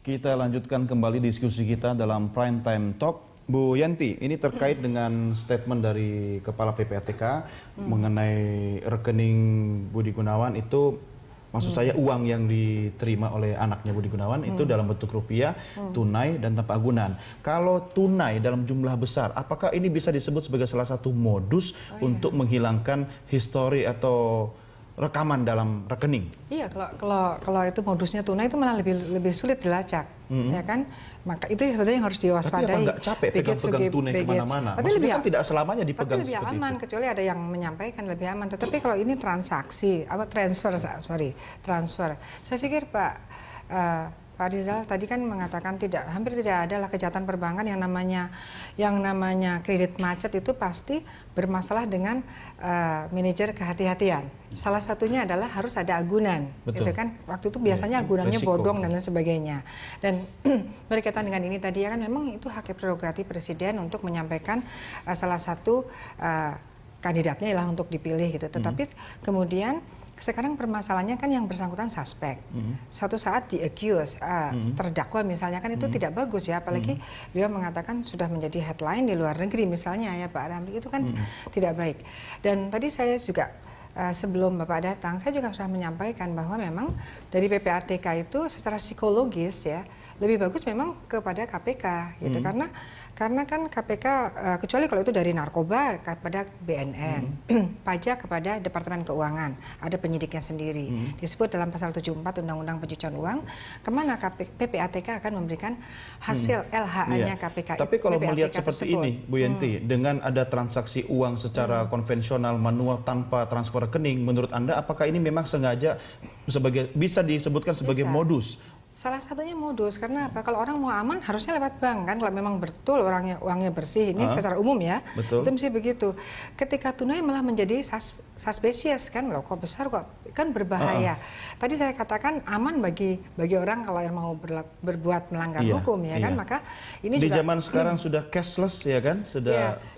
Kita lanjutkan kembali diskusi kita dalam Prime Time Talk. Bu Yanti, ini terkait dengan statement dari Kepala PPATK mengenai rekening Budi Gunawan itu, maksud saya uang yang diterima oleh anaknya Budi Gunawan itu dalam bentuk rupiah, tunai dan tanpa agunan. Kalau tunai dalam jumlah besar, apakah ini bisa disebut sebagai salah satu modus untuk menghilangkan histori atau rekaman dalam rekening? Iya, kalau itu modusnya tunai itu malah lebih sulit dilacak, ya kan? Maka itu sebetulnya yang harus diwaspadai. Tapi apa nggak capek pegang-pegang tunai kemana-mana? Tapi maksudnya lebih, kan tidak selamanya dipegang tapi lebih seperti aman, itu. kecuali ada yang menyampaikan lebih aman. Tetapi kalau ini transaksi, transfer. Saya pikir Pak Rizal tadi kan mengatakan hampir tidak ada lah kejahatan perbankan yang namanya kredit macet itu pasti bermasalah dengan manajer kehati-hatian. Salah satunya adalah harus ada agunan, gitu kan? Waktu itu biasanya agunannya bodong dan lain sebagainya. Dan berkaitan dengan ini tadi ya kan memang itu hak prerogatif presiden untuk menyampaikan salah satu kandidatnya ialah untuk dipilih gitu. Tetapi kemudian sekarang permasalahannya kan yang bersangkutan suspek. Suatu saat di-accuse, terdakwa misalnya kan itu tidak bagus ya. Apalagi beliau mengatakan sudah menjadi headline di luar negeri misalnya ya Pak Ramli. Itu kan tidak baik. Dan tadi saya juga sebelum Bapak datang, saya juga sudah menyampaikan bahwa memang dari PPATK itu secara psikologis ya lebih bagus memang kepada KPK gitu. Karena kan KPK kecuali kalau itu dari narkoba kepada BNN, pajak kepada Departemen Keuangan, ada penyidiknya sendiri. Disebut dalam pasal 74 Undang-Undang Pencucian Uang, kemana PPATK akan memberikan hasil LHA-nya KPK. Tapi kalau melihat seperti ini, Bu Yanti, dengan ada transaksi uang secara konvensional, manual, tanpa transfer rekening, menurut Anda apakah ini memang sengaja bisa disebutkan sebagai modus? Salah satunya modus, karena apa? Kalau orang mau aman harusnya lewat bank kan, kalau memang betul uangnya bersih, ini secara umum ya, itu mesti begitu. Ketika tunai malah menjadi suspicious kan, loh kok besar kok, kan berbahaya. Tadi saya katakan aman bagi orang kalau yang mau berbuat melanggar hukum ya kan, maka ini di juga zaman sekarang sudah cashless ya kan,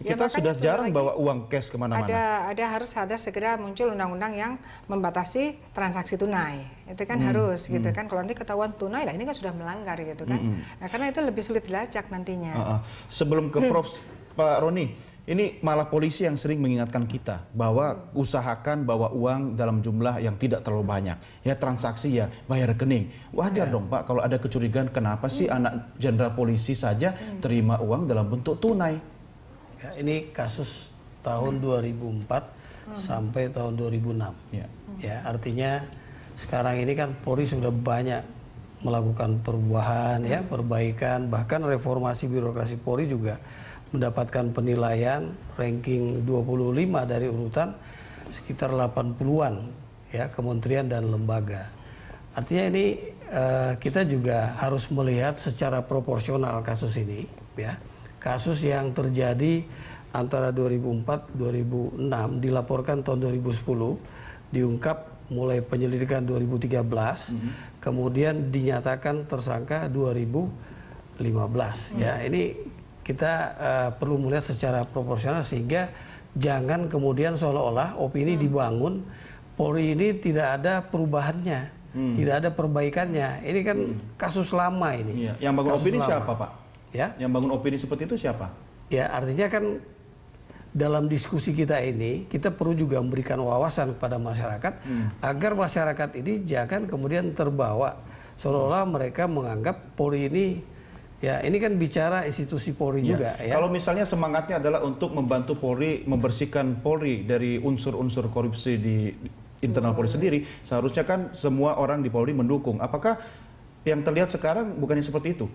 kita sudah jarang bawa uang cash kemana-mana. Harus ada segera muncul undang-undang yang membatasi transaksi tunai, itu kan harus gitu kan, kalau nanti ketahuan tunai lah ini kan sudah melanggar gitu kan. Nah, karena itu lebih sulit dilacak nantinya. Sebelum ke Prof Pak Roni, ini malah polisi yang sering mengingatkan kita bahwa usahakan bawa uang dalam jumlah yang tidak terlalu banyak. Ya transaksi ya bayar rekening. Wajar dong Pak kalau ada kecurigaan kenapa sih anak jenderal polisi saja terima uang dalam bentuk tunai. Ya, ini kasus tahun 2004 sampai tahun 2006. Ya, artinya sekarang ini kan Polri sudah banyak melakukan perubahan, ya, perbaikan, bahkan reformasi birokrasi Polri juga mendapatkan penilaian ranking 25 dari urutan sekitar 80-an ya kementerian dan lembaga. Artinya ini kita juga harus melihat secara proporsional kasus ini, ya. Kasus yang terjadi antara 2004-2006 dilaporkan tahun 2010, diungkap mulai penyelidikan 2013, kemudian dinyatakan tersangka 2015. Ya, ini kita perlu melihat secara proporsional sehingga jangan kemudian seolah-olah opini dibangun Polri ini tidak ada perubahannya, tidak ada perbaikannya. Ini kan kasus lama ini. Yang bangun opini siapa, Pak? Ya, yang bangun opini seperti itu siapa? Ya, artinya kan dalam diskusi kita ini, kita perlu juga memberikan wawasan kepada masyarakat agar masyarakat ini jangan kemudian terbawa seolah-olah mereka menganggap Polri ini, ya ini kan bicara institusi Polri juga. Ya. Kalau misalnya semangatnya adalah untuk membantu Polri, membersihkan Polri dari unsur-unsur korupsi di internal Polri sendiri, seharusnya kan semua orang di Polri mendukung. Apakah yang terlihat sekarang bukannya seperti itu?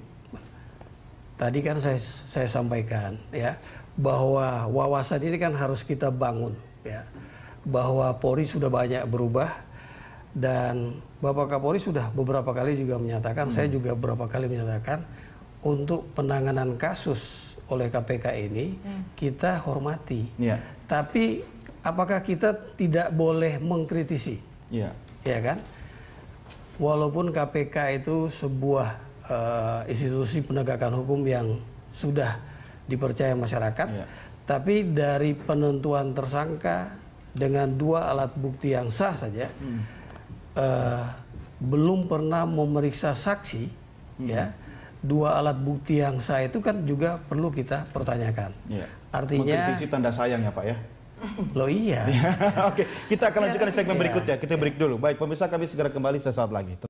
Tadi kan saya sampaikan, ya, bahwa wawasan ini kan harus kita bangun, ya, bahwa Polri sudah banyak berubah dan Bapak Kapolri sudah beberapa kali juga menyatakan, saya juga beberapa kali menyatakan untuk penanganan kasus oleh KPK ini kita hormati, tapi apakah kita tidak boleh mengkritisi, ya kan? Walaupun KPK itu sebuah institusi penegakan hukum yang sudah dipercaya masyarakat, tapi dari penentuan tersangka dengan 2 alat bukti yang sah saja, belum pernah memeriksa saksi, ya. Dua alat bukti yang sah itu kan juga perlu kita pertanyakan. Artinya mengkritisi tanda sayang ya Pak ya. Loh iya. Oke, kita akan lanjutkan di segmen berikutnya. Kita break dulu. Baik, pemirsa, kami segera kembali sesaat lagi.